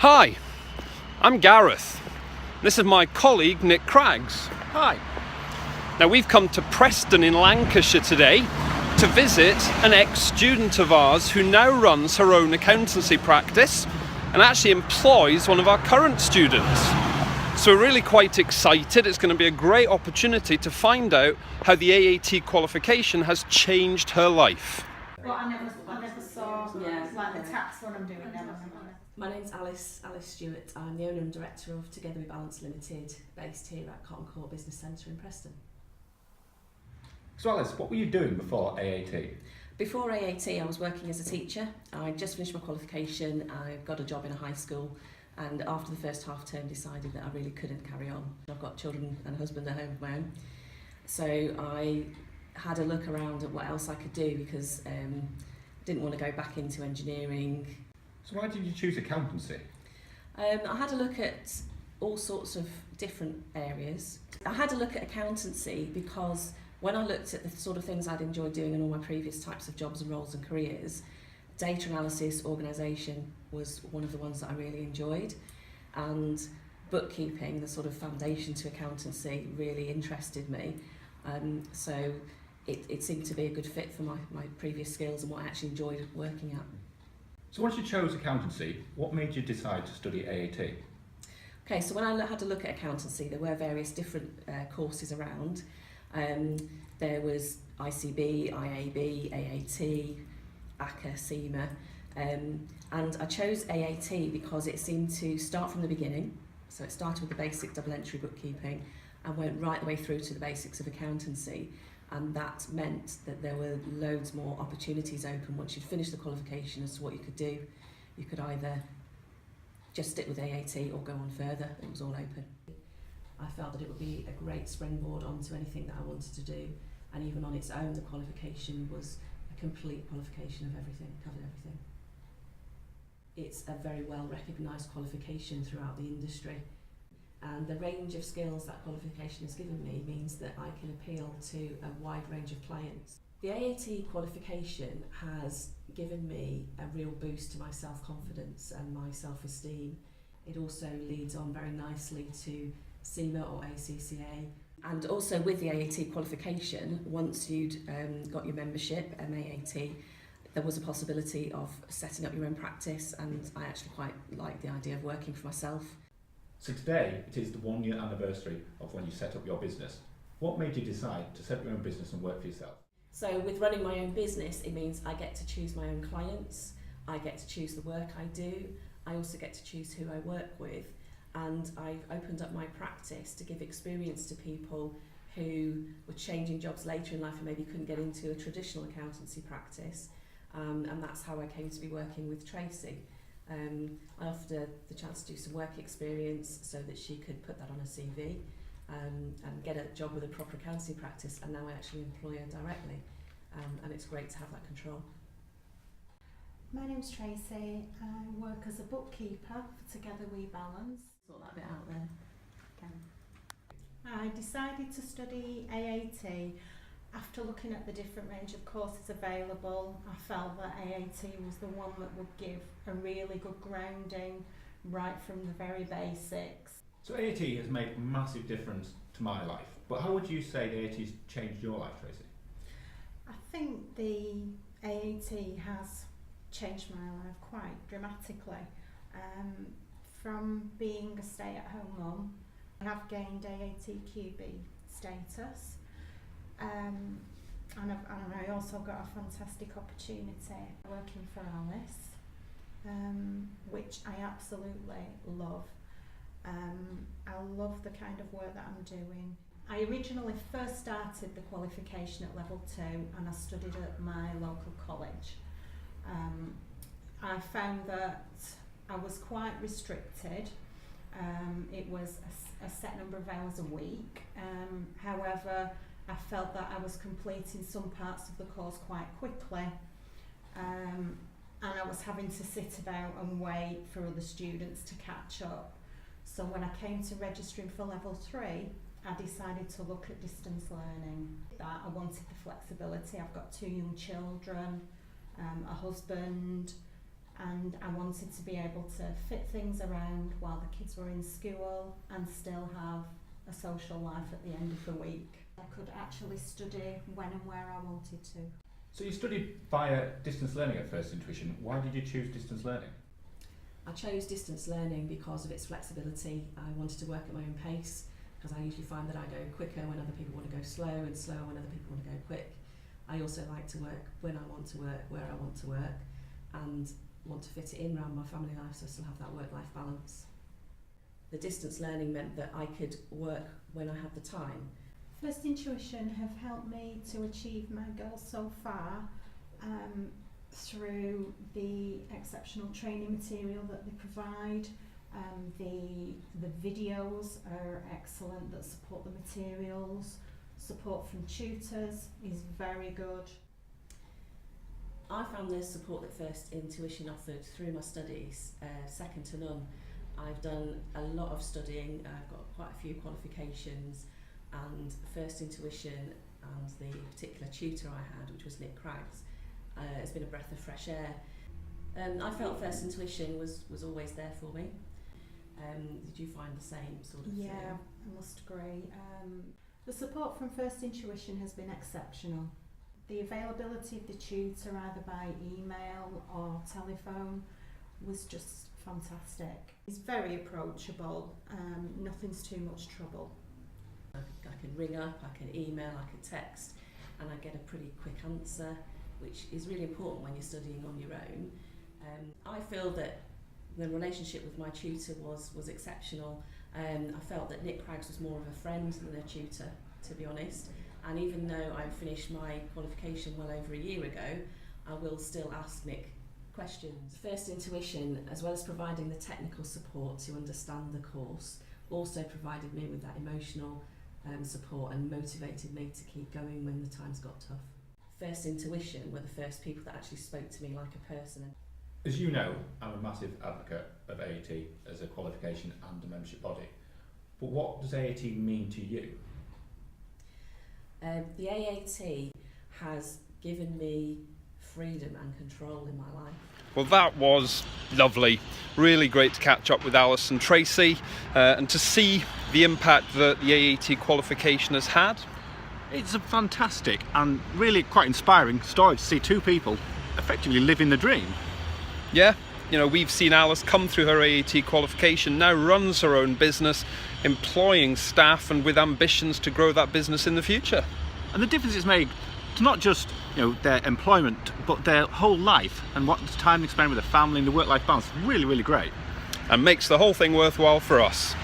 Hi, I'm Gareth. This is my colleague Nick Craggs. Hi. Now we've come to Preston in Lancashire today to visit an ex-student of ours who now runs her own accountancy practice and actually employs one of our current students. So we're really quite excited. It's going to be a great opportunity to find out how the AAT qualification has changed her life. But I never saw like the tax one I'm doing now. My name's Alys Stuart. I'm the owner and director of Together We Balance Limited, based here at Cotton Court Business Centre in Preston. So Alys, what were you doing before AAT? Before AAT, I was working as a teacher. I just finished my qualification. I got a job in a high school, and after the first half term decided that I really couldn't carry on. I've got children and a husband at home of my own. So I had a look around at what else I could do because didn't want to go back into engineering. So why did you choose accountancy? I had a look at all sorts of different areas. I had a look at accountancy because when I looked at the sort of things I'd enjoyed doing in all my previous types of jobs and roles and careers, data analysis, organisation was one of the ones that I really enjoyed, and bookkeeping, the sort of foundation to accountancy, really interested me. So it seemed to be a good fit for my previous skills and what I actually enjoyed working at. So once you chose accountancy, what made you decide to study AAT? Okay, so when I had a look at accountancy, there were various different courses around. There was ICB, IAB, AAT, ACCA, CIMA, and I chose AAT because it seemed to start from the beginning. So it started with the basic double entry bookkeeping and went right the way through to the basics of accountancy, and that meant that there were loads more opportunities open once you'd finished the qualification as to what you could do. You could either just stick with AAT or go on further. It was all open. I felt that it would be a great springboard onto anything that I wanted to do, and even on its own the qualification was a complete qualification of everything, covered everything. It's a very well recognised qualification throughout the industry, and the range of skills that qualification has given me means that I can appeal to a wide range of clients. The AAT qualification has given me a real boost to my self-confidence and my self-esteem. It also leads on very nicely to CIMA or ACCA. And also with the AAT qualification, once you'd got your membership, MAAT, there was a possibility of setting up your own practice, and I actually quite like the idea of working for myself. So today, it is the 1 year anniversary of when you set up your business. What made you decide to set up your own business and work for yourself? So with running my own business, it means I get to choose my own clients, I get to choose the work I do, I also get to choose who I work with, and I've opened up my practice to give experience to people who were changing jobs later in life and maybe couldn't get into a traditional accountancy practice, and that's how I came to be working with Tracy. I offered her the chance to do some work experience so that she could put that on her CV and get a job with a proper accountancy practice, and now I actually employ her directly, and it's great to have that control. My name's Tracy. I work as a bookkeeper for Together We Balance. Sort that bit out there. I decided to study AAT after looking at the different range of courses available. I felt that AAT was the one that would give a really good grounding right from the very basics. So AAT has made a massive difference to my life, but how would you say the AAT has changed your life, Tracy? I think the AAT has changed my life quite dramatically. From being a stay-at-home mum, I have gained AAT QB status, and I also got a fantastic opportunity working for Alys, which I absolutely love. I love the kind of work that I'm doing. I originally first started the qualification at level 2, and I studied at my local college. I found that I was quite restricted. It was a set number of hours a week. However, I felt that I was completing some parts of the course quite quickly, and I was having to sit about and wait for other students to catch up. So when I came to registering for level 3, I decided to look at distance learning. That I wanted the flexibility. I've got 2 young children, a husband, and I wanted to be able to fit things around while the kids were in school and still have a social life at the end of the week. I could actually study when and where I wanted to. So you studied via distance learning at First Intuition. Why did you choose distance learning? I chose distance learning because of its flexibility. I wanted to work at my own pace, because I usually find that I go quicker when other people want to go slow, and slower when other people want to go quick. I also like to work when I want to work, where I want to work, and want to fit it in around my family life so I still have that work-life balance. The distance learning meant that I could work when I had the time. First Intuition have helped me to achieve my goals so far through the exceptional training material that they provide. The videos are excellent that support the materials. Support from tutors is very good. I found the support that First Intuition offered through my studies second to none. I've done a lot of studying, I've got quite a few qualifications, and First Intuition and the particular tutor I had, which was Nick Craggs, has been a breath of fresh air. I felt First Intuition was always there for me. Did you find the same sort of thing? Yeah, I must agree. The support from First Intuition has been exceptional. The availability of the tutor either by email or telephone was just fantastic. He's very approachable, nothing's too much trouble. I can ring up, I can email, I can text, and I get a pretty quick answer, which is really important when you're studying on your own. I feel that the relationship with my tutor was exceptional. I felt that Nick Craggs was more of a friend than a tutor, to be honest. And even though I finished my qualification well over a year ago, I will still ask Nick questions. First Intuition, as well as providing the technical support to understand the course, also provided me with that emotional support and motivated me to keep going when the times got tough. First Intuition were the first people that actually spoke to me like a person. As you know, I'm a massive advocate of AAT as a qualification and a membership body. But what does AAT mean to you? The AAT has given me freedom and control in my life. Well, that was lovely. Really great to catch up with Alys and Tracy and to see the impact that the AAT qualification has had. It's a fantastic and really quite inspiring story to see two people effectively living the dream. Yeah, you know, we've seen Alys come through her AAT qualification, now runs her own business, employing staff and with ambitions to grow that business in the future. And the difference it's made to not just their employment, but their whole life and what time they spend with their family and the work-life balance. Really, really great. And makes the whole thing worthwhile for us.